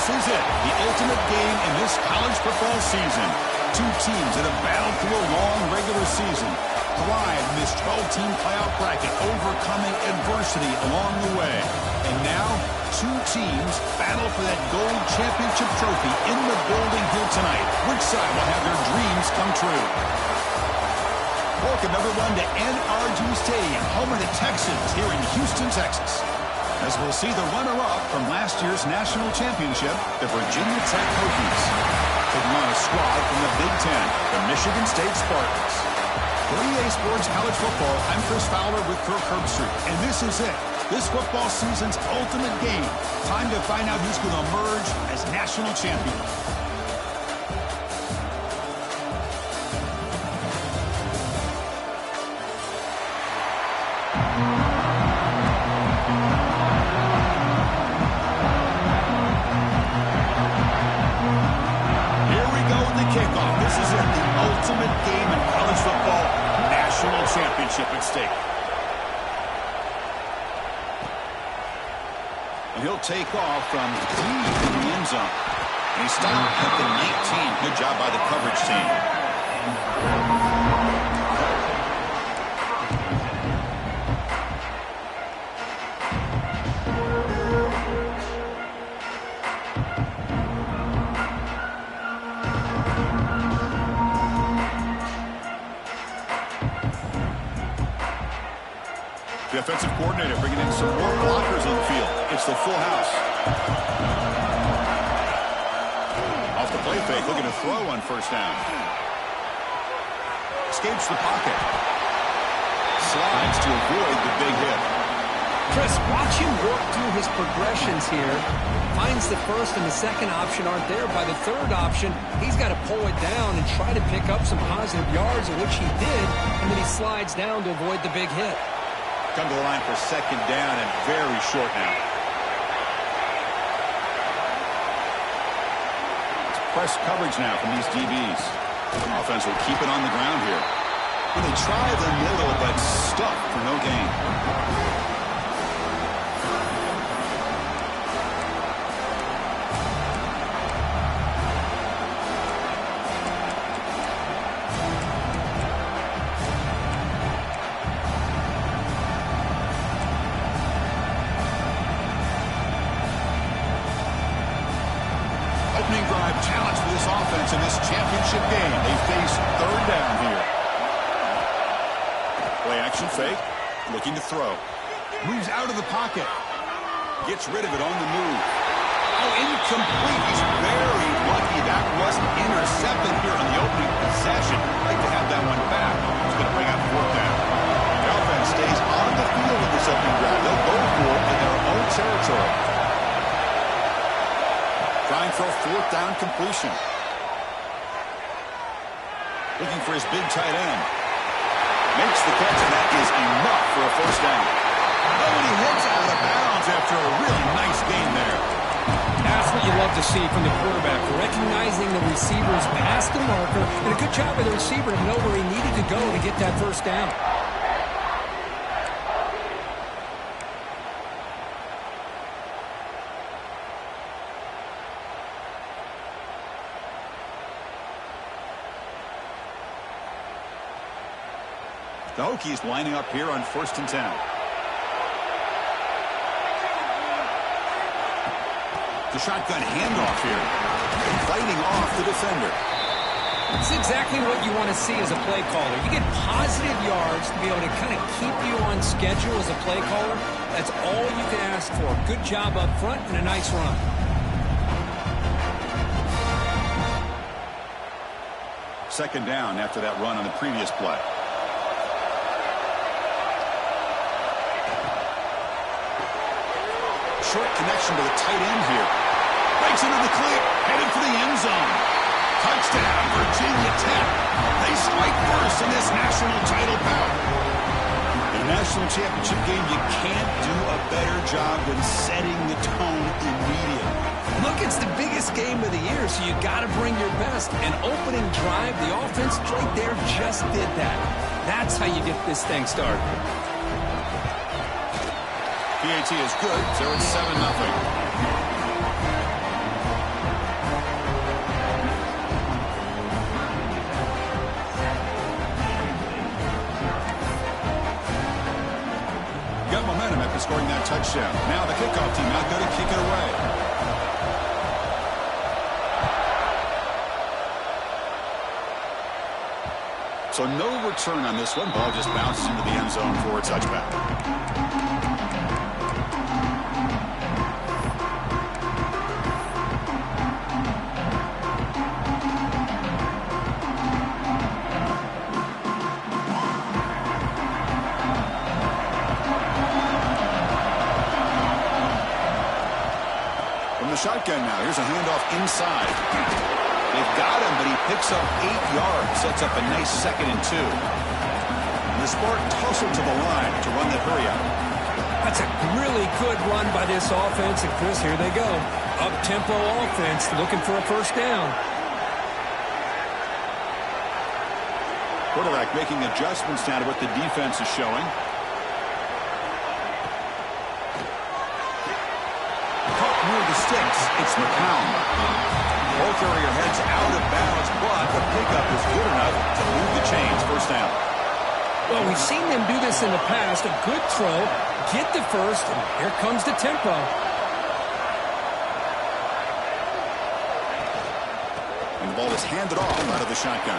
This is it, the ultimate game in this college football season. Two teams that have battled through a long regular season, thrived in this 12-team playoff bracket, overcoming adversity along the way. And now, two teams battle for that gold championship trophy in the building here tonight. Which side will have their dreams come true? Welcome, everyone, to NRG Stadium, home of the Texans here in Houston, Texas. As we'll see the runner-up from last year's national championship, the Virginia Tech Hokies. Taking on a squad from the Big Ten, the Michigan State Spartans. For EA Sports College Football, I'm Chris Fowler with Kirk Herbstreit, and this is it. This football season's ultimate game. Time to find out who's going to emerge as national champion. Kickoff. This is it, the ultimate game in college football, national championship at stake. And he'll take off from deep in the end zone. And he's stopped at the 19. Good job by the coverage team. The offensive coordinator bringing in some more blockers on the field. It's the full house. Off the play fake, looking to throw on first down. Escapes the pocket. Slides to avoid the big hit. Chris, watch him work through his progressions here. Finds the first and the second option aren't there. By the third option, he's got to pull it down and try to pick up some positive yards, of which he did, and then he slides down to avoid the big hit. Come to the line for second down and very short now. It's press coverage now from these DBs. Offense will keep it on the ground here. And they try the middle, but stuck for no gain. Opening drive challenge for this offense in this championship game. They face third down here. Play action fake. Looking to throw. Moves out of the pocket. Gets rid of it on the move. Oh, incomplete. He's very lucky that wasn't intercepted here on the opening possession. Like to have that one back. He's going to bring out fourth down. The offense stays on the field with this opening drive. They'll go for it in their own territory. Trying for a fourth down completion. Looking for his big tight end. Makes the catch, and that is enough for a first down. Oh, and he heads out of bounds after a really nice gain there. That's what you love to see from the quarterback, recognizing the receiver's past the marker, and a good job by the receiver to know where he needed to go to get that first down. The Hokies lining up here on 1st and 10. The shotgun handoff here. Fighting off the defender. It's exactly what you want to see as a play caller. You get positive yards to be able to kind of keep you on schedule as a play caller. That's all you can ask for. Good job up front and a nice run. Second down after that run on the previous play. Short connection to the tight end here. Breaks into the clear. Headed for the end zone. Touchdown, Virginia Tech. They strike first in this national title bout. In a national championship game, you can't do a better job than setting the tone immediately. Look, it's the biggest game of the year, so you got to bring your best. An opening drive, the offense right there just did that. That's how you get this thing started. PAT is good, so it's 7-0. scoring that touchdown. Now the kickoff team out there to kick it away. So no return on this one. Ball just bounces into the end zone for a touchback. From the shotgun now, here's a handoff inside. They've got him, but he picks up 8 yards, sets up a nice 2nd and 2. And the Spartans hustle to the line to run that hurry out. That's a really good run by this offense, and Chris, here they go. Up-tempo offense, looking for a first down. Quarterback making adjustments now to what the defense is showing. Caught near the sticks. It's McCown. Ball carrier heads out of bounds, but the pickup is good enough to move the chains. First down. Well, we've seen them do this in the past. A good throw, get the first, and here comes the tempo. And the ball is handed off out of the shotgun.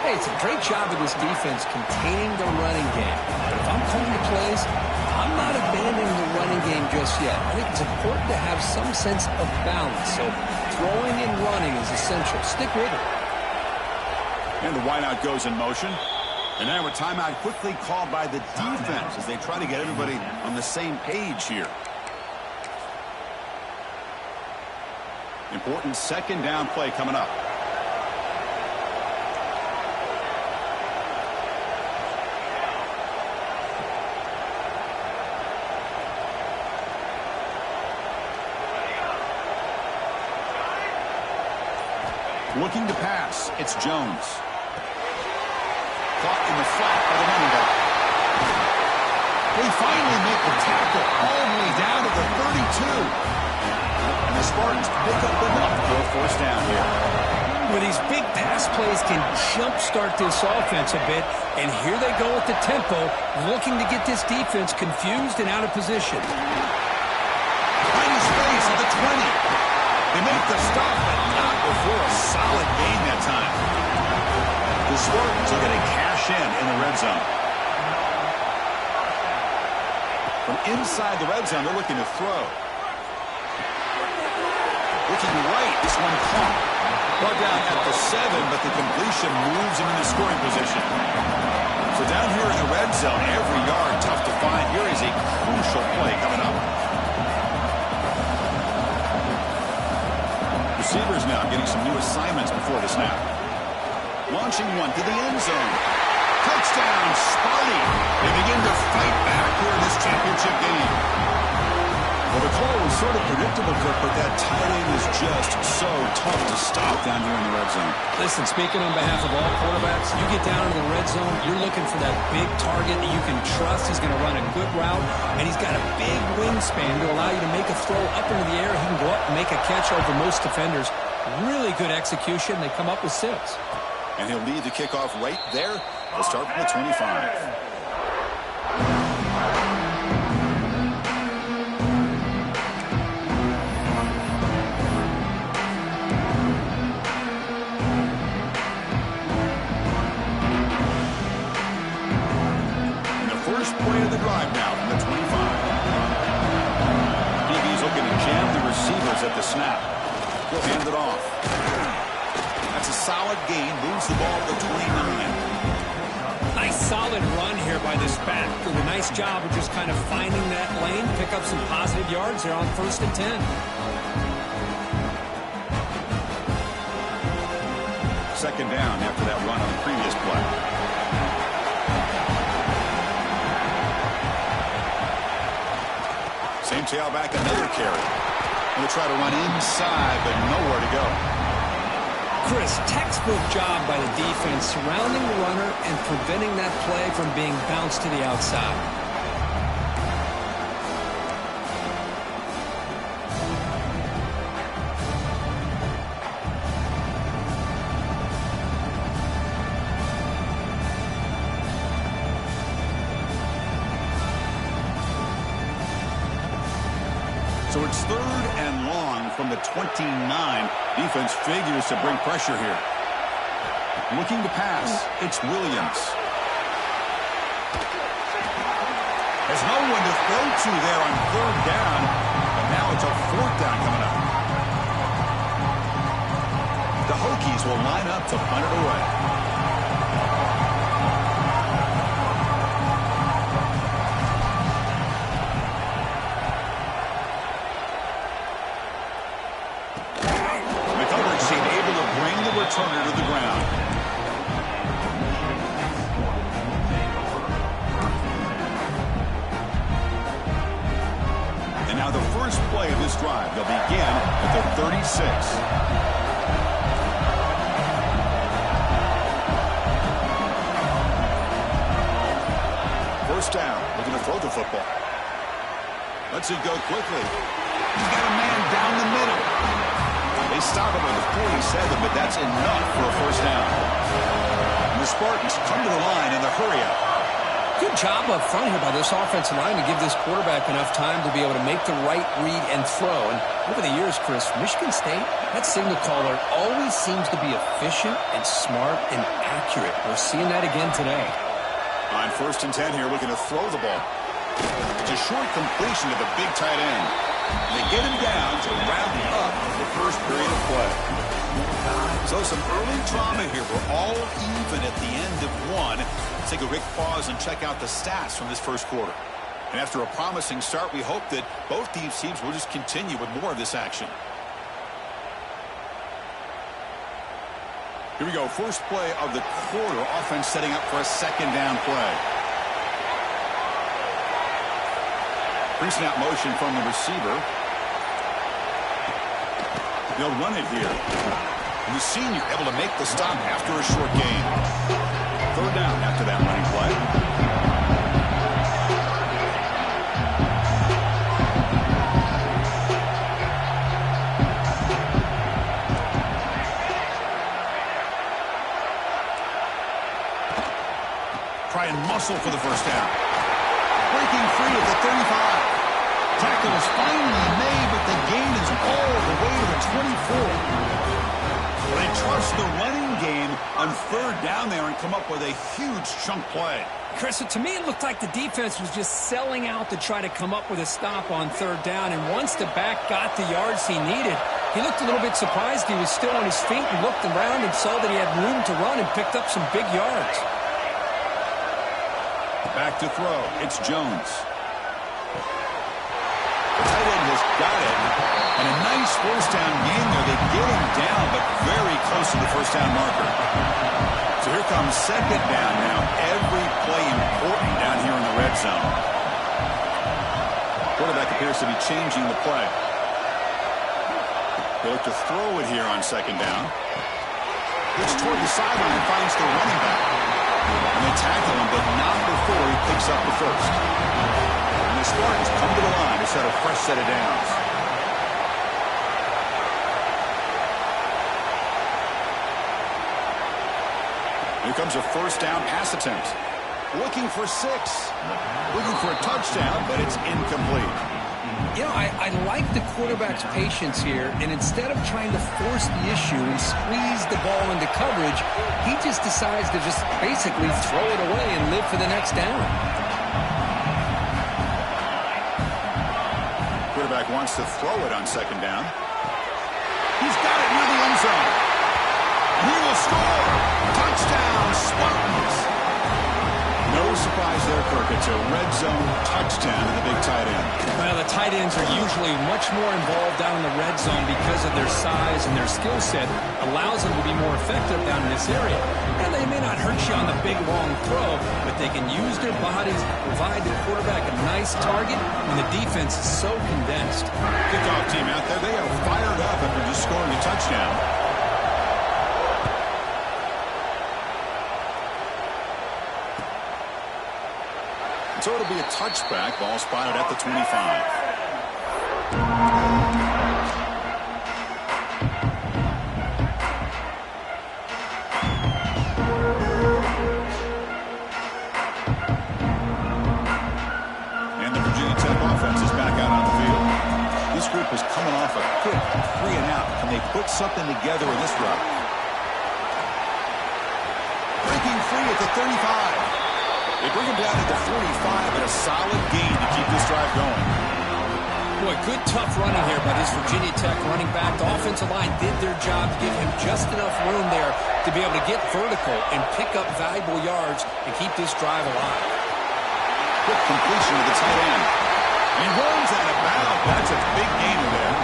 Hey, it's a great job of this defense containing the running game. But if I'm calling the plays, I'm not abandoning the running game just yet. I think it's important to have some sense of balance. So throwing and running is essential. Stick with it. And the wideout goes in motion. And now a timeout quickly called by the defense as they try to get everybody on the same page here. Important 2nd down play coming up. Looking to pass, it's Jones. Caught in the flat by the running back. They finally make the tackle all the way down to the 32. And the Spartans pick up enough for a first down here. Well, these big pass plays can jumpstart this offense a bit, and here they go with the tempo, looking to get this defense confused and out of position. Tiny space at the 20. They make the stop, but not before a solid gain that time. The Spartans are going to cash in the red zone. From inside the red zone, they're looking to throw. Looking right, this one caught. Brought down at the 7, but the completion moves him into scoring position. So down here in the red zone, every yard tough to find. Here is a crucial play coming up. Receivers now getting some new assignments before the snap. Launching one to the end zone. Touchdown, Sparty. They begin to fight back here in this championship game. Well, the call was sort of predictable, Kirk, but that tight end is just so tough to stop down here in the red zone. Listen, speaking on behalf of all quarterbacks, you get down into the red zone, you're looking for that big target that you can trust. He's going to run a good route, and he's got a big wingspan to allow you to make a throw up into the air. He can go up and make a catch over most defenders. Really good execution. They come up with 6. And he'll lead the kickoff right there. We'll start from the 25. Play of the drive now from the 25. DB's looking to jam the receivers at the snap. He'll hand it off. That's a solid gain. Moves the ball to the 29. Nice solid run here by this back. Doing a nice job of just kind of finding that lane, pick up some positive yards there on 1st and 10. 2nd down after that run on the previous play. Same tailback, another carry. They'll try to run inside, but nowhere to go. Chris, textbook job by the defense surrounding the runner and preventing that play from being bounced to the outside. and long from the 29. Defense figures to bring pressure here. Looking to pass, it's Williams. There's no one to throw to there on third down, but now it's a fourth down coming up. The Hokies will line up to punt it away. McCullers seemed able to bring the returner to the ground. And now the first play of this drive, they'll begin at the 36. First down, looking to throw the football. Lets it go quickly. He's got a man down the middle. They stop him at the 47, but that's enough for a first down. And the Spartans come to the line in the hurry-up. Good job up front here by this offensive line to give this quarterback enough time to be able to make the right read and throw. And over the years, Chris, Michigan State, that signal caller always seems to be efficient and smart and accurate. We're seeing that again today. On 1st and 10 here, looking to throw the ball. It's a short completion to the big tight end. And they get him down to wrap up the first period of play. So some early drama here. We're all even at the end of one. Let's take a quick pause and check out the stats from this first quarter. And after a promising start, we hope that both these teams will just continue with more of this action. Here we go. First play of the quarter. Offense setting up for a second down play. Pre-snap motion from the receiver. They'll run it here. And the senior able to make the stop after a short gain. Third down after that running play. Try and muscle for the first down. Breaking free at the 35. Tackle is finally made, but the gain is all the way to the 24. They trust the running game on third down there and come up with a huge chunk play. Chris, to me it looked like the defense was just selling out to try to come up with a stop on third down, and once the back got the yards he needed, he looked a little bit surprised. He was still on his feet and looked around and saw that he had room to run and picked up some big yards. Back to throw. It's Jones. The tight end has got it. And a nice first down gain there. They get him down, but very close to the first down marker. So here comes second down now. Every play important down here in the red zone. Quarterback appears to be changing the play. They look to throw it here on second down. Looks toward the sideline and finds the running back. And they tackle him, but not before he picks up the first. And the Spartans come to the line to set a fresh set of downs. Here comes a first down pass attempt. Looking for 6. Looking for a touchdown, but it's incomplete. You know, I like the quarterback's patience here, and instead of trying to force the issue and squeeze the ball into coverage, he just decides to just basically throw it away and live for the next down. Quarterback wants to throw it on second down. He's got it near the end zone. He will score. Touchdown, Spartans. No surprise there, Kirk. It's a red zone touchdown to the big tight end. Well, the tight ends are usually much more involved down in the red zone because of their size and their skill set allows them to be more effective down in this area. And they may not hurt you on the big, long throw, but they can use their bodies to provide the quarterback a nice target when the defense is so condensed. Kickoff team out there. They are fired up after just scoring a touchdown. So it'll be a touchback. Ball spotted at the 25. And the Virginia Tech offense is back out on the field. This group is coming off a something together in this route. Breaking free at the 35. They bring him down at the 45, and a solid gain to keep this drive going. Boy, good tough running here by this Virginia Tech running back. The offensive line did their job to give him just enough room there to be able to get vertical and pick up valuable yards and keep this drive alive. Quick completion to the tight end. He runs out of bounds. That's a big gainer there.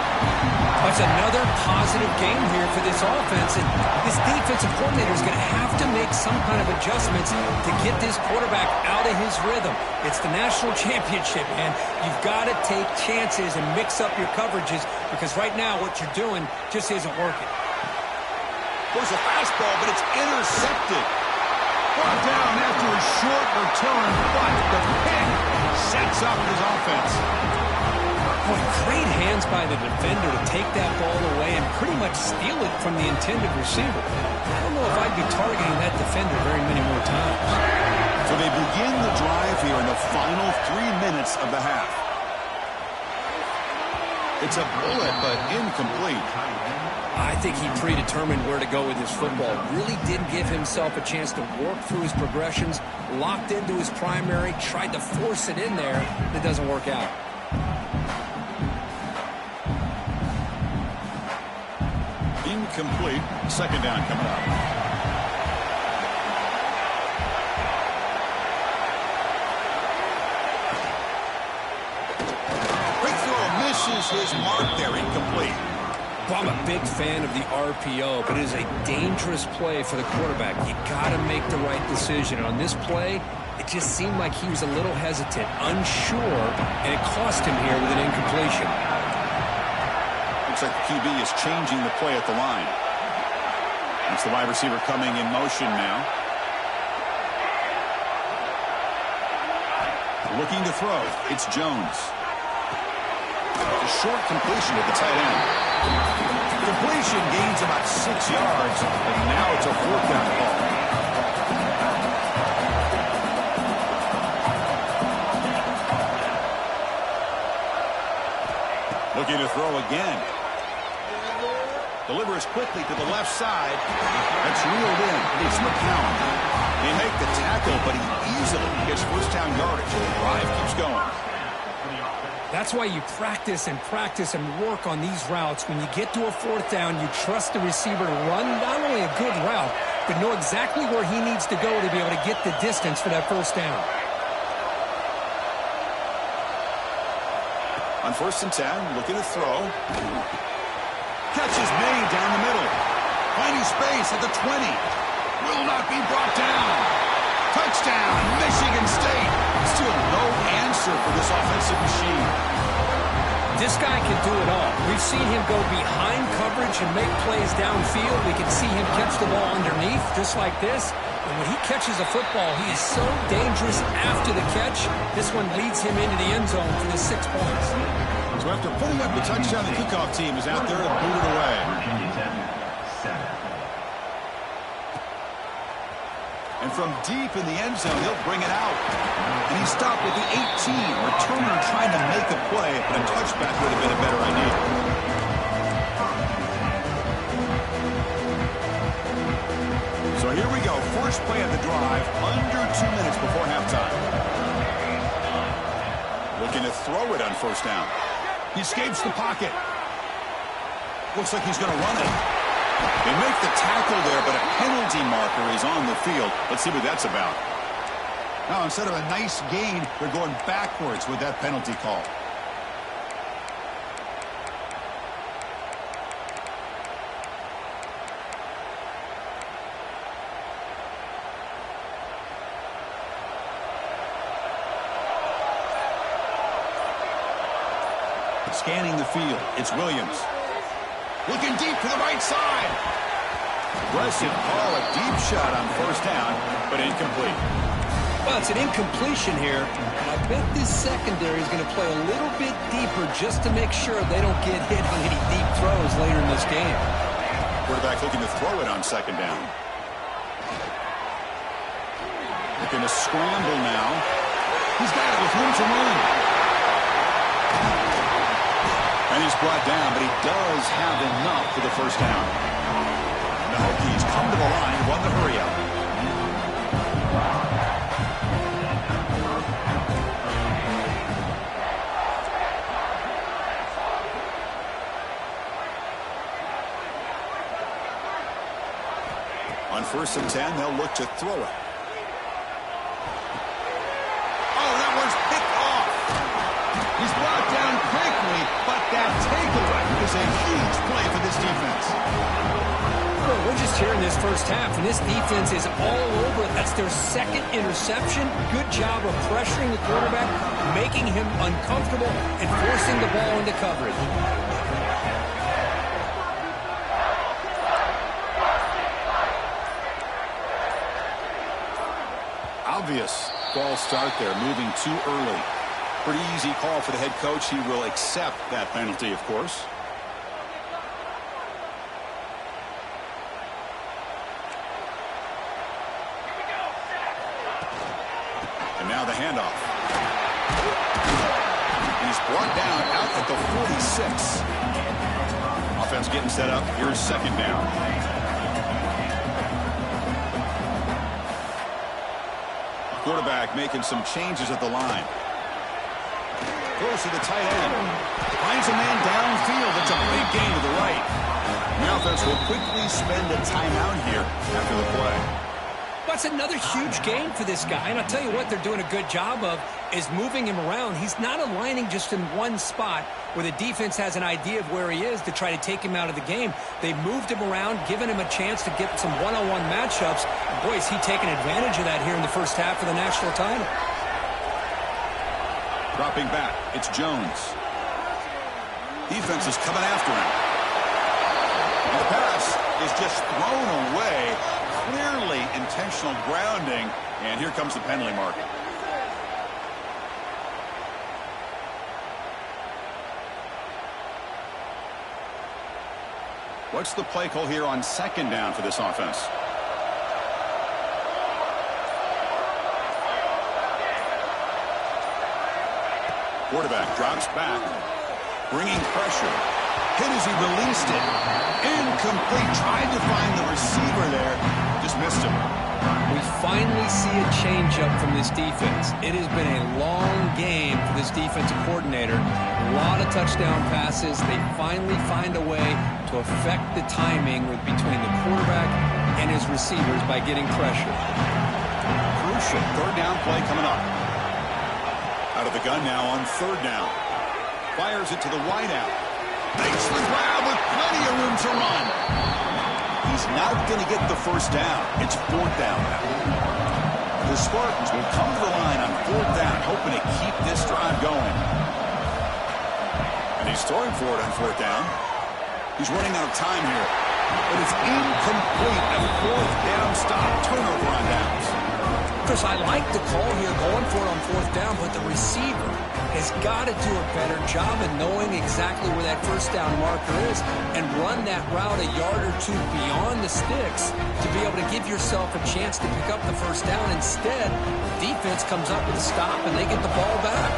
That's another positive game here for this offense. And this defensive coordinator is going to have to make some kind of adjustments to get this quarterback out of his rhythm. It's the national championship, man. You've got to take chances and mix up your coverages because right now what you're doing just isn't working. There's a fastball, but it's intercepted. Brought down after a short return, but the pick sets up his offense. Boy, great hands by the defender to take that ball away and pretty much steal it from the intended receiver. I don't know if I'd be targeting that defender very many more times. So they begin the drive here in the final 3 minutes of the half. It's a bullet, but incomplete. I think he predetermined where to go with his football. Really didn't give himself a chance to work through his progressions, locked into his primary, tried to force it in there. It doesn't work out. Incomplete. Second down coming up. Quick throw misses his mark there. Incomplete. Well, I'm a big fan of the RPO, but it is a dangerous play for the quarterback. You got to make the right decision. On this play, it just seemed like he was a little hesitant, unsure, and it cost him here with an incompletion. Looks like the QB is changing the play at the line. It's the wide receiver coming in motion now. Looking to throw. It's Jones. A short completion at the tight end. Completion gains about 6 yards, and now it's a fourth down ball. Looking to throw again. Delivers quickly to the left side. That's reeled in. It's McCown. They make the tackle, but he easily gets first down yardage, and the drive keeps going. That's why you practice and work on these routes. When you get to a fourth down, you trust the receiver to run not only a good route, but know exactly where he needs to go to be able to get the distance for that first down. On 1st and 10, looking to throw. Catch is made down the middle. Finding space at the 20. Will not be brought down. Touchdown, Michigan State. Still no answer for this offensive machine. This guy can do it all. We've seen him go behind coverage and make plays downfield. We can see him catch the ball underneath, just like this. And when he catches a football, he is so dangerous after the catch. This one leads him into the end zone for the 6 points. So after putting up the touchdown, the kickoff team is out there to boot it away. And from deep in the end zone, he'll bring it out. And he stopped at the 18. Returner trying to make a play, but a touchback would have been a better idea. So here we go. First play of the drive, under 2 minutes before halftime. Looking to throw it on first down. He escapes the pocket. Looks like he's going to run it. They make the tackle there, but a penalty marker is on the field. Let's see what that's about. Now, instead of a nice gain, they're going backwards with that penalty call. Scanning the field, it's Williams. Looking deep to the right side. Aggressive call, a deep shot on first down, but incomplete. Well, it's an incompletion here. And I bet this secondary is going to play a little bit deeper just to make sure they don't get hit on any deep throws later in this game. Quarterback looking to throw it on second down. Looking to scramble now. He's got it with room to run. And And he's brought down, but he does have enough for the first down. And the Hokies come to the line, run the hurry up. On 1st and 10, they'll look to throw it. Oh, that one's picked off. He's brought down quickly, but that takeaway is a huge play for this defense. Well, we're just here in this first half, and this defense is all over it. That's their second interception. Good job of pressuring the quarterback, making him uncomfortable, and forcing the ball into coverage. Obvious false start there, moving too early. Pretty easy call for the head coach. He will accept that penalty, of course. And now the handoff. He's brought down out at the 46. Offense getting set up. Here's 2nd down. Quarterback making some changes at the line. Goes to the tight end. Finds a man downfield. It's a big gain to the right. And the offense will quickly spend a timeout here after the play. That's another huge gain for this guy. And I'll tell you what they're doing a good job of is moving him around. He's not aligning just in one spot where the defense has an idea of where he is to try to take him out of the game. They moved him around, given him a chance to get some one-on-one matchups. Boy, is he taking advantage of that here in the first half of the national title. Dropping back, it's Jones. Defense is coming after him. And the pass is just thrown away. Clearly intentional grounding. And here comes the penalty marker. What's the play call here on 2nd down for this offense? Quarterback drops back, bringing pressure. Hit as he released it. Incomplete. Tried to find the receiver there. Just missed him. We finally see a change-up from this defense. It has been a long game for this defensive coordinator. A lot of touchdown passes. They finally find a way to affect the timing between the quarterback and his receivers by getting pressure. Crucial 3rd down play coming up. Out of the gun now on 3rd down. Fires it to the wideout. Makes the grab with plenty of room to run. He's not going to get the first down. It's 4th down now. The Spartans will come to the line on 4th down, hoping to keep this drive going. And he's throwing for it on 4th down. He's running out of time here. But it's incomplete. A 4th down stop. Turnover on downs. Chris, I like the call here going for it on 4th down, but the receiver has got to do a better job of knowing exactly where that first down marker is and run that route a yard or two beyond the sticks to be able to give yourself a chance to pick up the first down. Instead, defense comes up with a stop and they get the ball back.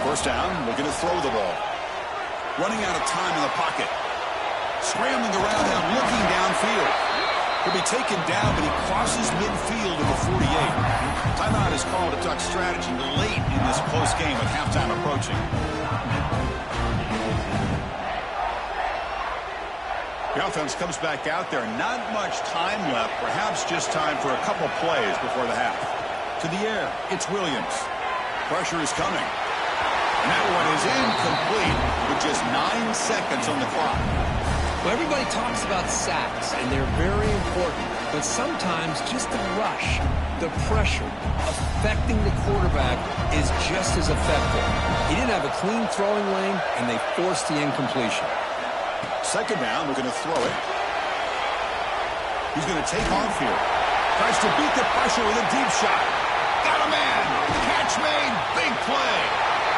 First down, looking to throw the ball. Running out of time in the pocket. Scrambling around now, looking downfield. He'll be taken down, but he crosses midfield to the 48. Timeout is called to talk strategy late in this close game with halftime approaching. The offense comes back out there. Not much time left. Perhaps just time for a couple plays before the half. To the air, it's Williams. Pressure is coming. And that one is incomplete with just 9 seconds on the clock. Well, everybody talks about sacks, and they're very important. But sometimes just the rush, the pressure, affecting the quarterback is just as effective. He didn't have a clean throwing lane, and they forced the incompletion. 2nd down, we're going to throw it. He's going to take off here. Tries to beat the pressure with a deep shot. Got a man. Catch made. Big play.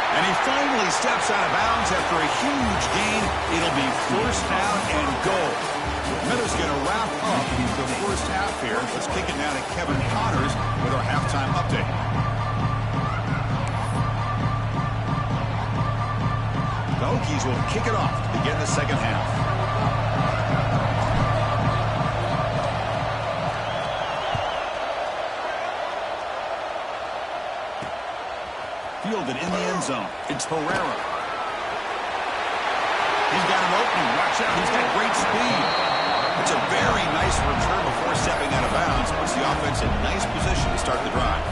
And he finally steps out of bounds after a huge gain. It'll be 1st down and goal. Miller's going to wrap up the first half here. Let's kick it now to Kevin Connors with our halftime update. Hokies will kick it off to begin the second half. Fielded in the end zone. It's Herrera. He's got an opening. Watch out. He's got great speed. It's a very nice return before stepping out of bounds. Puts the offense in nice position to start the drive.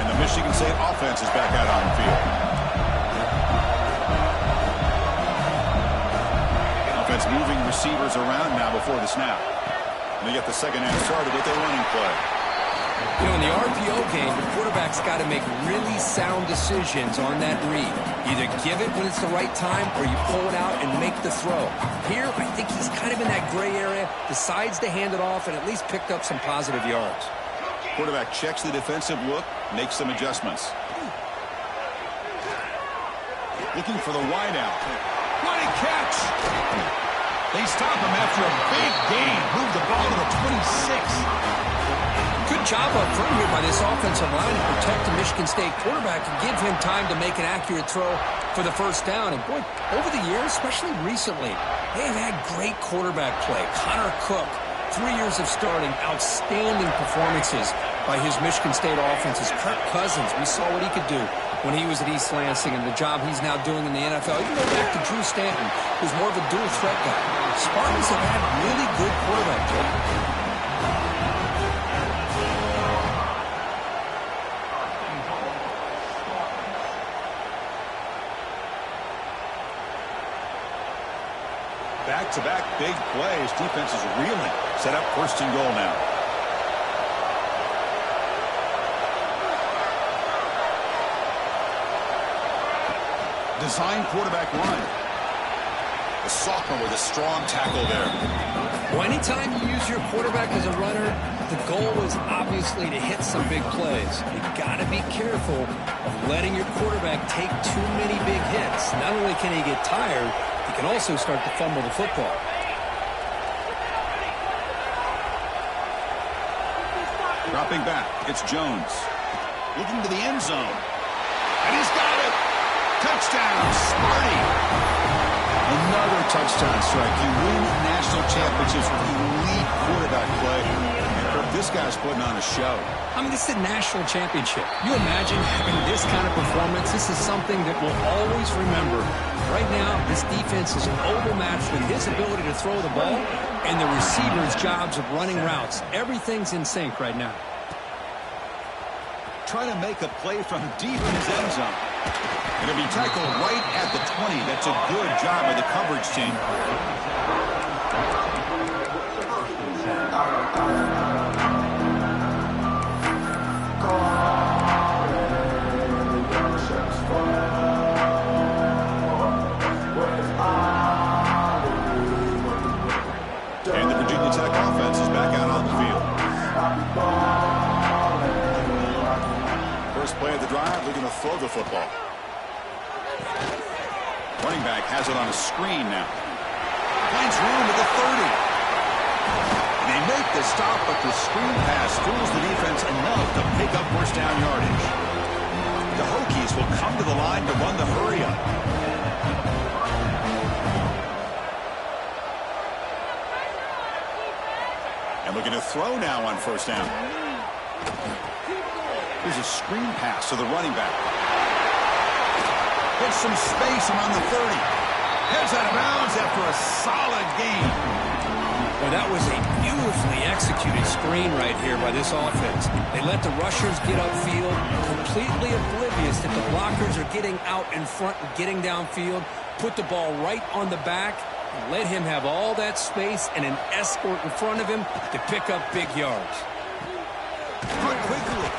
And the Michigan State offense is back out on the field. Offense moving receivers around now before the snap. And they get the second half started with their running play. You know, in the RPO game, the quarterback's got to make really sound decisions on that read. Either give it when it's the right time or you pull it out and make the throw. Here, I think he's kind of in that gray area, decides to hand it off and at least picked up some positive yards. Quarterback checks the defensive look, makes some adjustments. Looking for the wideout. What a catch! They stop him after a big gain. Move the ball to the 26. Good job up front here by this offensive line to protect the Michigan State quarterback and give him time to make an accurate throw for the first down. And, boy, over the years, especially recently, they have had great quarterback play. Connor Cook, 3 years of starting, outstanding performances by his Michigan State offenses. Kirk Cousins, we saw what he could do when he was at East Lansing and the job he's now doing in the NFL. You can go back to Drew Stanton, who's more of a dual threat guy. Spartans have had really good quarterback play. Back-to-back big plays. Defense is reeling. Set up first and goal now. Design quarterback run. The sophomore with a strong tackle there. Well, anytime you use your quarterback as a runner, the goal is obviously to hit some big plays. You've got to be careful of letting your quarterback take too many big hits. Not only can he get tired, he can also start to fumble the football. Dropping back, it's Jones. Looking to the end zone. And he's got it! Touchdown, Sparty! Another touchdown strike. You win national championships with elite quarterback play. And this guy's putting on a show. I mean, this is a national championship. You imagine having this kind of performance? This is something that we'll always remember. Right now, this defense is overmatched with his ability to throw the ball and the receivers' jobs of running routes. Everything's in sync right now. Trying to make a play from deep in his end zone. It'll be tackled right at the 20. That's a good job by the coverage team. And the Virginia Tech offense is back out on the field. First play of the drive, looking to throw the football. Running back has it on a screen now. Finds room at the 30. And they make the stop, but the screen pass fools the defense enough to pick up first down yardage. The Hokies will come to the line to run the hurry up. And looking to throw now on first down. Here's a screen pass to the running back. Gets some space around the 30. Heads out of bounds after a solid gain. Well, that was a beautifully executed screen right here by this offense. They let the rushers get upfield, completely oblivious that the blockers are getting out in front and getting downfield. Put the ball right on the back. Let him have all that space and an escort in front of him to pick up big yards. Cut quickly.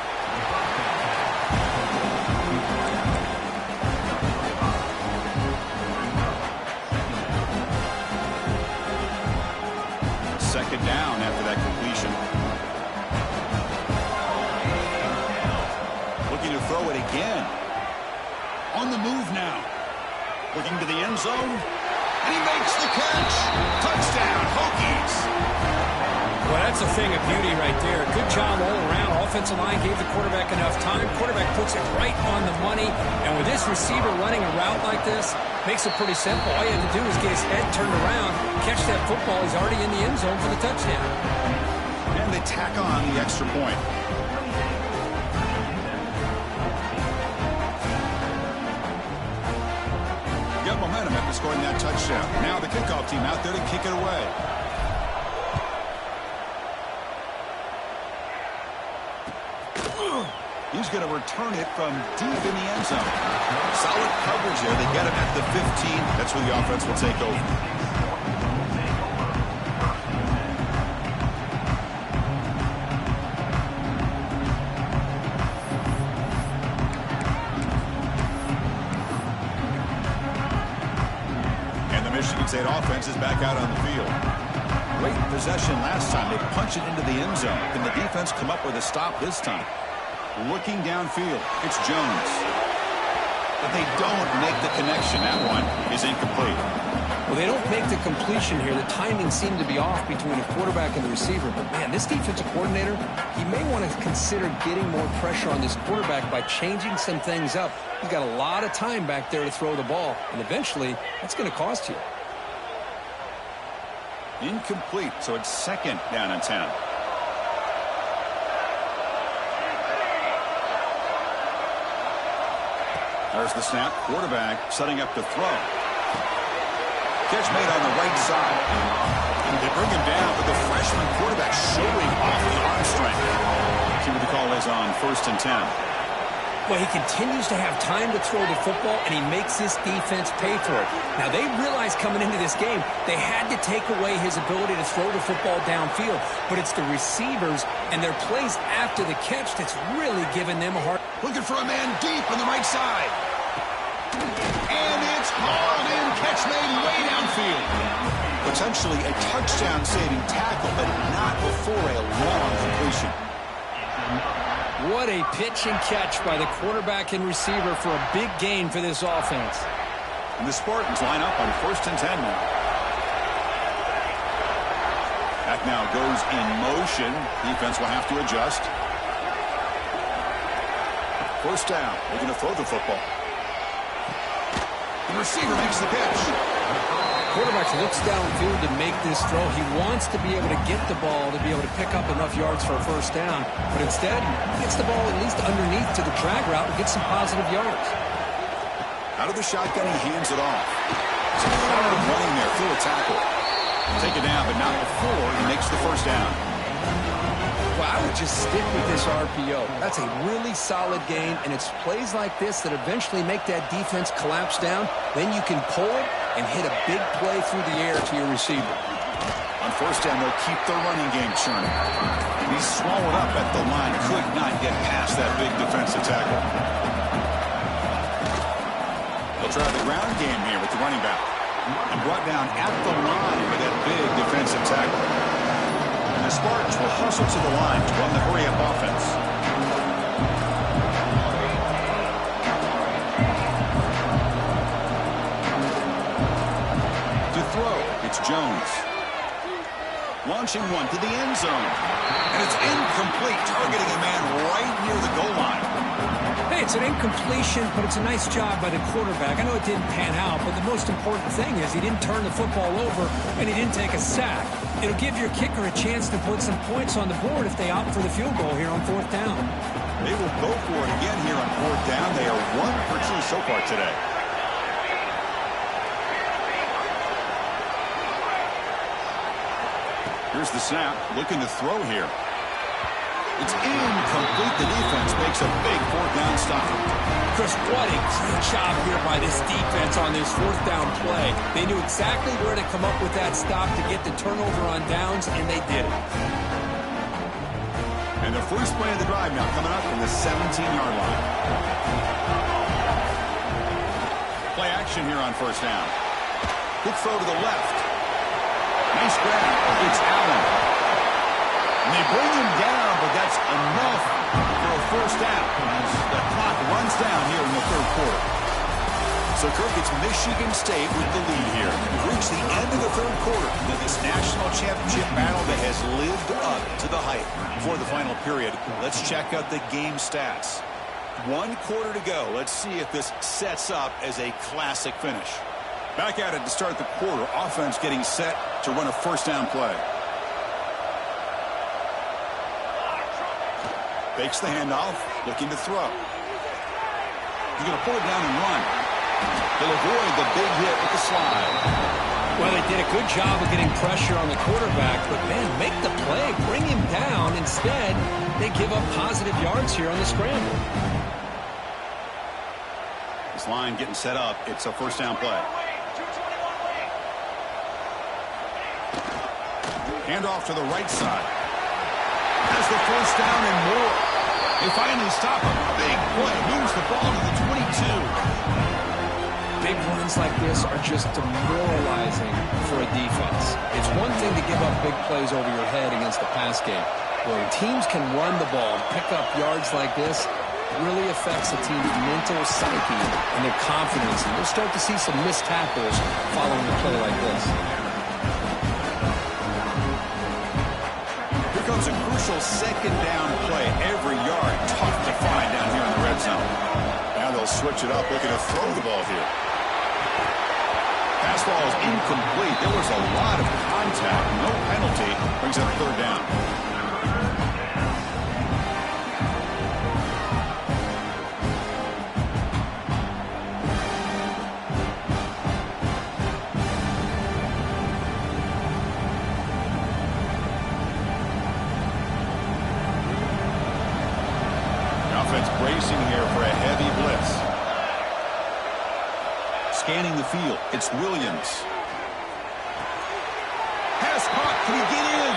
Second down after that completion. Looking to throw it again. On the move now. Looking to the end zone. And he makes the catch. Touchdown, Hokies. Well, that's a thing of beauty right there. Good job all around. Offensive line gave the quarterback enough time. Quarterback puts it right on the money. And with this receiver running a route like this, makes it pretty simple. All you have to do is get his head turned around, catch that football. He's already in the end zone for the touchdown. And they tack on the extra point. Got momentum after scoring that touchdown. Now the kickoff team out there to kick it away. He's going to return it from deep in the end zone. Solid coverage there. They get him at the 15. That's where the offense will take over. And the Michigan State offense is back out on the field. Great possession last time. They punch it into the end zone. Can the defense come up with a stop this time? Looking downfield, it's Jones. But they don't make the connection. That one is incomplete. Well, they don't make the completion here. The timing seemed to be off between the quarterback and the receiver. But, man, this defensive coordinator, he may want to consider getting more pressure on this quarterback by changing some things up. He's got a lot of time back there to throw the ball. And eventually, that's going to cost you. Incomplete, so it's second down and 10. There's the snap. Quarterback setting up to throw. Catch made on the right side. And they bring him down, but the freshman quarterback showing off the arm strength. See what the call is on 1st and 10. Well, he continues to have time to throw the football, and he makes this defense pay for it. Now, they realized coming into this game they had to take away his ability to throw the football downfield, but it's the receivers and their plays after the catch that's really giving them a hard... Looking for a man deep on the right side. And it's hauled in. Catch made way downfield. Potentially a touchdown-saving tackle, but not before a long completion. What a pitch and catch by the quarterback and receiver for a big gain for this offense. And the Spartans line up on 1st and 10 now. That now goes in motion. Defense will have to adjust. 1st down. They're going to throw the football. The receiver makes the pitch. Quarterback looks downfield to make this throw. He wants to be able to get the ball to be able to pick up enough yards for a 1st down. But instead, he gets the ball at least underneath to the drag route and gets some positive yards. Out of the shotgun, he hands it off. It's a hard running there through a tackle. Take it down, but not before he makes the 1st down. Well, I would just stick with this RPO. That's a really solid gain, and it's plays like this that eventually make that defense collapse down. Then you can pull it and hit a big play through the air to your receiver. On 1st down, they'll keep their running game churning. And he's swallowed up at the line. Could not get past that big defensive tackle. They'll try the ground game here with the running back. And brought down at the line with that big defensive tackle. And the Spartans will hustle to the line to run the hurry-up offense. To throw, it's Jones. Launching one to the end zone. And it's incomplete, targeting a man right near the goal line. Hey, it's an incompletion, but it's a nice job by the quarterback. I know it didn't pan out, but the most important thing is he didn't turn the football over and he didn't take a sack. It'll give your kicker a chance to put some points on the board if they opt for the field goal here on 4th down. They will go for it again here on 4th down. They are 1 for 2 so far today. Here's the snap, looking to throw here. It's incomplete. The defense makes a big 4th down stop. Chris, what a great job here by this defense on this 4th down play. They knew exactly where to come up with that stop to get the turnover on downs, and they did it. And the first play of the drive now coming up from the 17-yard line. Play action here on 1st down. Quick throw to the left. Nice grab. It's Allen. And they bring him down, but that's enough for a 1st down as the clock runs down here in the 3rd quarter. So, Kirk, it's Michigan State with the lead here. We've reached the end of the third quarter of this national championship battle that has lived up to the hype. For the final period, let's check out the game stats. 1 quarter to go. Let's see if this sets up as a classic finish. Back at it to start the quarter. Offense getting set to run a first down play. Fakes the handoff, looking to throw. He's going to pull it down and run. He'll avoid the big hit with the slide. Well, they did a good job of getting pressure on the quarterback, but, man, make the play, bring him down. Instead, they give up positive yards here on the scramble. This line getting set up. It's a first down play. Handoff to the right side. Has the first down and more. They finally stop him. Big play. Moves the ball to the 22. Big runs like this are just demoralizing for a defense. It's one thing to give up big plays over your head against the pass game. When teams can run the ball and pick up yards like this, it really affects a team's mental psyche and their confidence. And you'll start to see some missed tackles following a play like this. Here comes a crucial second down play. Every yard tough to find down here in the red zone. Now they'll switch it up, looking to throw the ball here. Pass ball is incomplete. There was a lot of contact. No penalty. Brings up third down. The offense bracing here for a heavy blitz. Scanning the field, it's Williams. Pass caught, can he get in?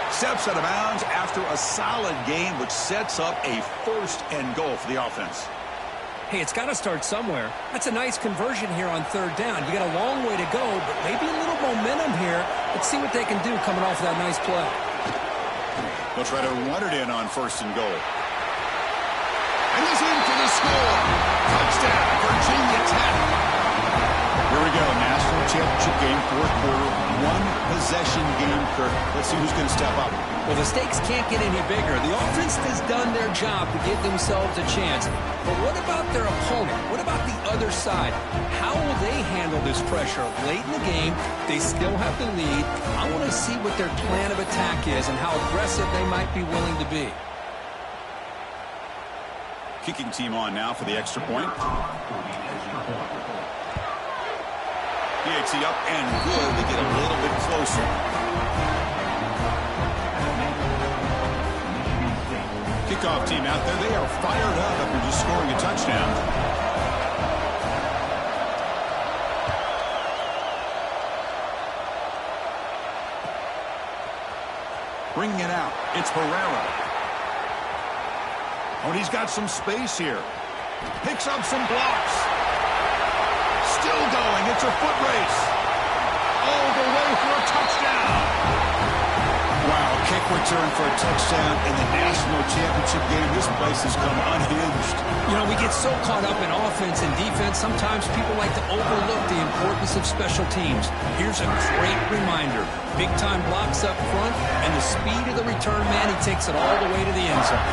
Steps out of bounds after a solid gain, which sets up a first and goal for the offense. Hey, it's got to start somewhere. That's a nice conversion here on third down. You got a long way to go, but maybe a little momentum here. Let's see what they can do coming off that nice play. They'll try to run it in on first and goal. And he's in for the score. Touchdown, Virginia Tech. Here we go, national championship game, fourth quarter, one possession game, Kirk. Let's see who's going to step up. Well, the stakes can't get any bigger. The offense has done their job to give themselves a chance. But what about their opponent? What about the other side? How will they handle this pressure? Late in the game, they still have the lead. I want to see what their plan of attack is and how aggressive they might be willing to be. Kicking team on now for the extra point. PAT up and good to get a little bit closer. Kickoff team out there. They are fired up after just scoring a touchdown. Bringing it out. It's Herrera. Oh, and he's got some space here. Picks up some blocks. Still going. It's a foot race. All the way for a touchdown. Wow, kick return for a touchdown in the national championship game. This place has come unhinged. You know, we get so caught up in offense and defense, sometimes people like to overlook the importance of special teams. Here's a great reminder. Big-time blocks up front, and the speed of the return man, he takes it all the way to the end zone.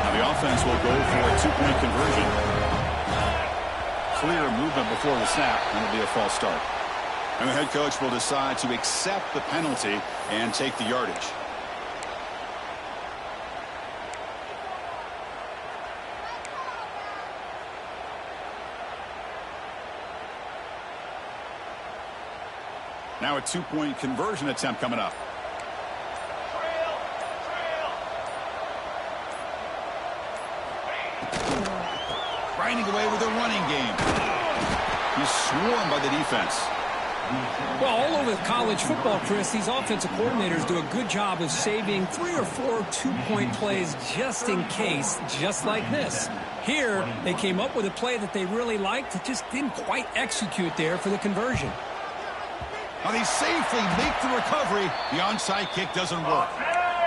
Now the offense will go for a two-point conversion. Clear movement before the snap, and it'll be a false start. And the head coach will decide to accept the penalty and take the yardage. Now a two-point conversion attempt coming up. Grinding away with a running game. He's swarmed by the defense. Well, all over college football, Chris, these offensive coordinators do a good job of saving 3 or 4 two-point plays just in case, just like this. Here, they came up with a play that they really liked. It just didn't quite execute there for the conversion. Now they safely make the recovery. The onside kick doesn't work.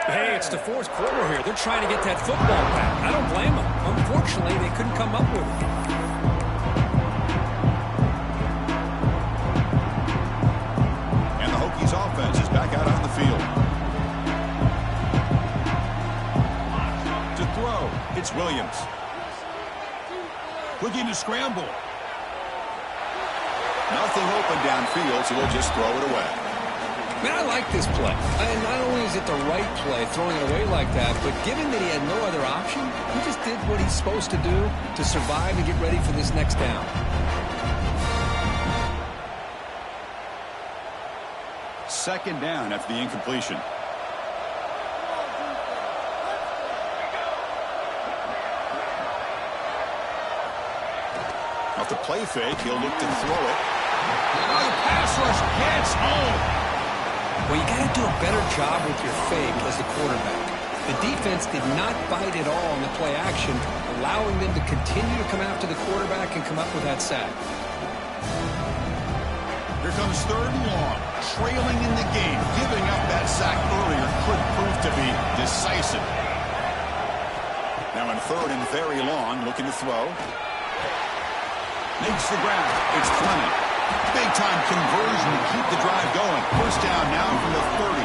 Hey, it's the fourth quarter here. They're trying to get that football back. I don't blame them. Unfortunately, they couldn't come up with it. It's Williams. Looking to scramble. Nothing open downfield, so he'll just throw it away. Man, I like this play. And not only is it the right play, throwing it away like that, but given that he had no other option, he just did what he's supposed to do to survive and get ready for this next down. Second down after the incompletion. Off the play fake, he'll look to throw it. Oh, the pass rush gets home. Well, you got to do a better job with your fake as the quarterback. The defense did not bite at all on the play action, allowing them to continue to come after the quarterback and come up with that sack. Here comes third and long. Trailing in the game. Giving up that sack earlier could prove to be decisive. Now in third and very long, looking to throw. Makes the ground. It's Clement. Big-time conversion to keep the drive going. First down now from the 30.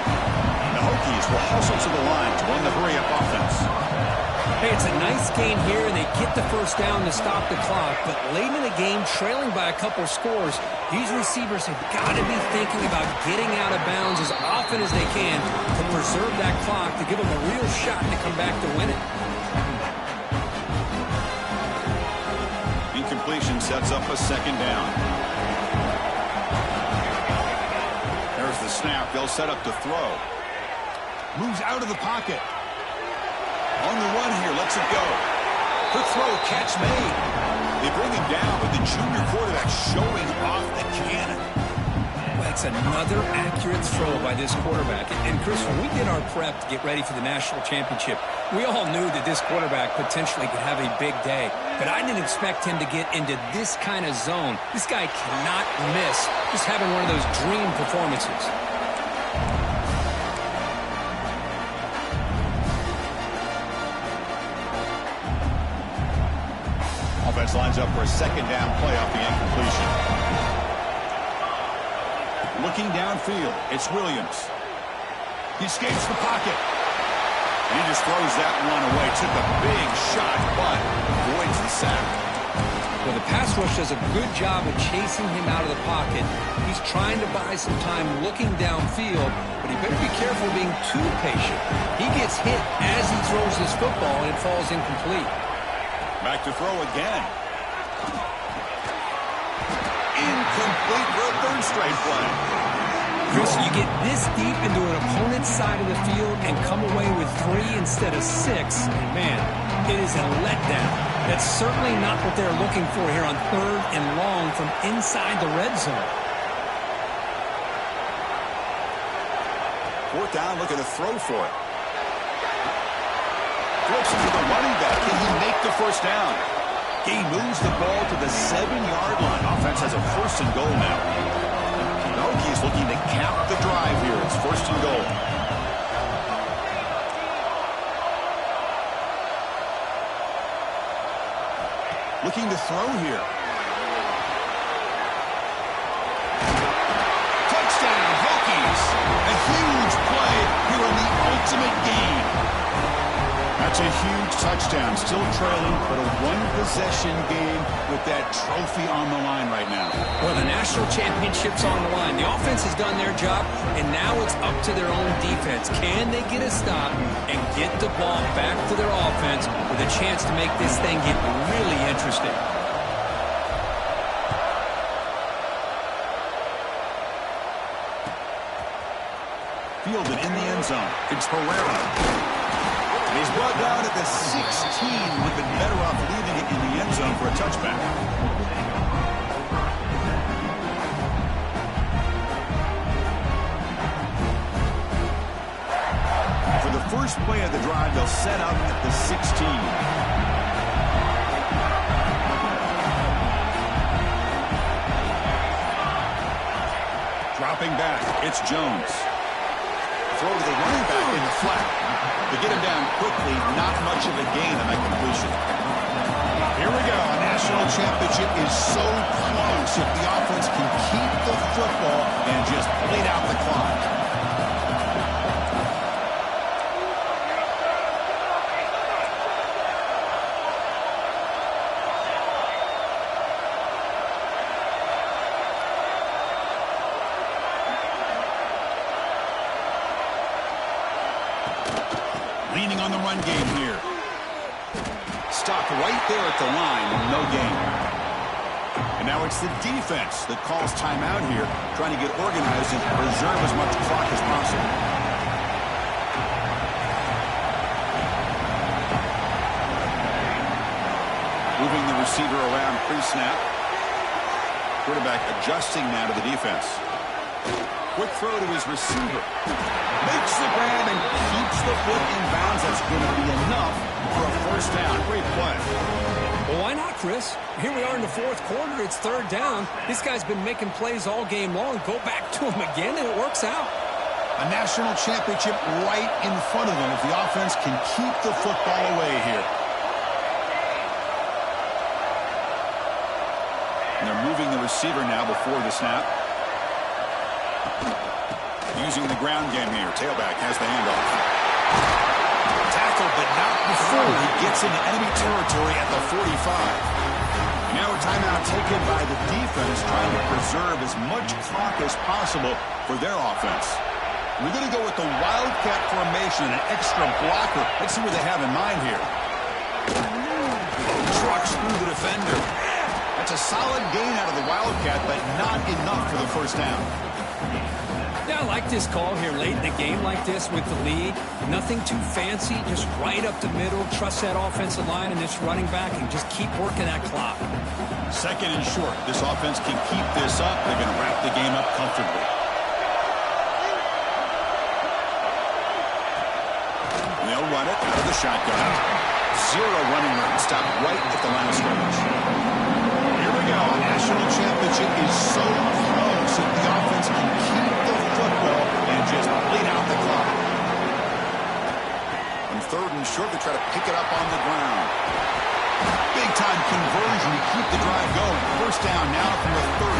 The Hokies will hustle to the line to run the hurry-up offense. Hey, it's a nice gain here, and they get the first down to stop the clock. But late in the game, trailing by a couple scores, these receivers have got to be thinking about getting out of bounds as often as they can to preserve that clock, to give them a real shot to come back to win it. Incompletion sets up a second down. There's the snap. They'll set up to throw. Moves out of the pocket. On the run here, lets it go. Quick throw, catch made. They bring him down, but the junior quarterback showing off the cannon. That's another accurate throw by this quarterback. And Chris, when we did our prep to get ready for the national championship, we all knew that this quarterback potentially could have a big day. But I didn't expect him to get into this kind of zone. This guy cannot miss. Just having one of those dream performances. Offense lines up for a second down play off the incompletion. Looking downfield, it's Williams. He escapes the pocket. And he just throws that one away. Took a big shot, but avoids the sack. Well, the pass rush does a good job of chasing him out of the pocket. He's trying to buy some time looking downfield, but he better be careful being too patient. He gets hit as he throws his football, and it falls incomplete. Back to throw again. Incomplete for a third straight play. Chris, you get this deep into an opponent's side of the field and come away with 3 instead of 6, and man, it is a letdown. That's certainly not what they're looking for here on third and long from inside the red zone. Fourth down, looking to throw for it. Flips it to the running back. Can he make the first down? He moves the ball to the 7-yard line. Offense has a first and goal now. The Hokies looking to cap the drive here. It's first and goal. Looking to throw here. Touchdown, Hokies. A huge play here in the ultimate game. That's a huge touchdown. Still trailing, but a one-possession game with that trophy on the line right now. Well, the national championship's on the line. The offense has done their job, and now it's up to their own defense. Can they get a stop and get the ball back to their offense with a chance to make this thing get really interesting? Fielded in the end zone. It's Herrera. He's brought down at the 16. Would have been better off leaving it in the end zone for a touchback. For the first play of the drive, they'll set up at the 16. Dropping back, it's Jones. Throw to the running back in the flat. To get him down quickly, not much of a gain on that completion. Here we go. A national championship is so close if the offense can keep the football and just bleed out the clock. leaning on the run game here. Stopped right there at the line and no gain. And now it's the defense that calls timeout here, trying to get organized and preserve as much clock as possible. Moving the receiver around pre-snap. Quarterback adjusting now to the defense. Quick throw to his receiver. Makes the grab and keeps the foot in bounds. That's going to be enough for a first down. Great play. Well, why not, Chris? Here we are in the fourth quarter. It's third down. This guy's been making plays all game long. Go back to him again, and it works out. A national championship right in front of them if the offense can keep the football away here. And they're moving the receiver now before the snap. Using the ground game here. Tailback has the handoff. Tackle, but not before he gets into enemy territory at the 45. Now a timeout taken by the defense, trying to preserve as much clock as possible for their offense. We're going to go with the Wildcat formation, an extra blocker. Let's see what they have in mind here. Trucks through the defender. That's a solid gain out of the Wildcat, but not enough for the first down. Yeah, I like this call here late in the game like this with the lead. Nothing too fancy, just right up the middle. Trust that offensive line and this running back and just keep working that clock. Second and short. This offense can keep this up. They're going to wrap the game up comfortably. And they'll run it out of the shotgun. Zero running room. Stopped right at the line of scrimmage. Here we go. A national championship is so close if the offense can keep the football and just bleed out the clock. On third and short, they try to pick it up on the ground. Big-time conversion to keep the drive going. First down now from the 30.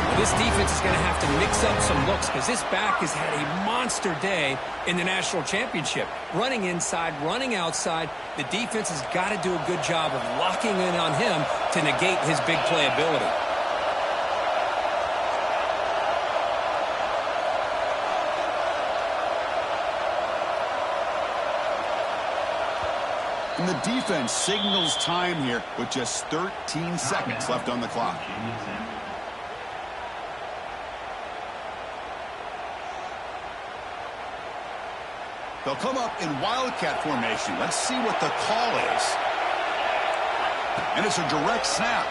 Well, this defense is going to have to mix up some looks because this back has had a monster day in the national championship. Running inside, running outside. The defense has got to do a good job of locking in on him to negate his big play ability. And the defense signals time here with just 13 seconds left on the clock. They'll come up in Wildcat formation. Let's see what the call is. And it's a direct snap.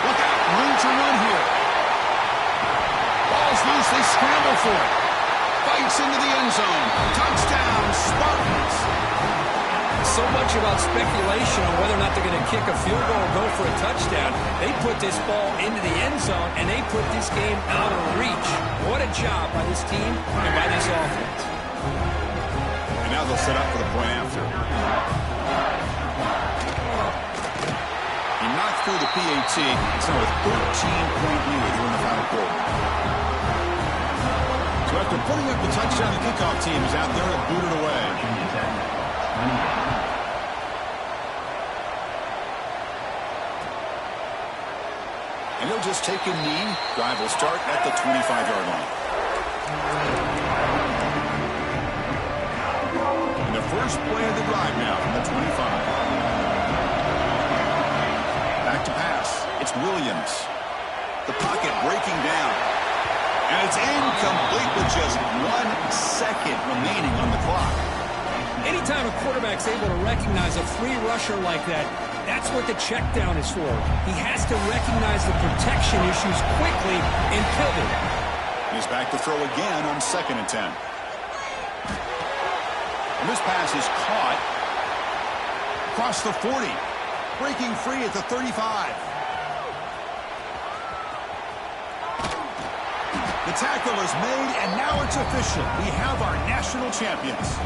Look out, room to run here. Ball's loose, they scramble for it. Bites into the end zone. Touchdown, Spartans. So much about speculation on whether or not they're going to kick a field goal or go for a touchdown. They put this ball into the end zone, and they put this game out of reach. What a job by this team and by this offense. And now they'll set up for the point after. He knocked through the PAT. It's now a 13-point lead here in the final quarter. So after putting up the touchdown, the kickoff team is out there to boot it away. And he'll just take a knee. Drive will start at the 25-yard line. And the first play of the drive now from the 25. Back to pass. It's Williams. The pocket breaking down. And it's incomplete with just 1 second remaining on the clock. Anytime a quarterback's able to recognize a free rusher like that, that's what the check down is for. He has to recognize the protection issues quickly and pivot. He's back to throw again on 2nd and 10. And this pass is caught across the 40. Breaking free at the 35. The tackle is made, and now it's official. We have our national champions.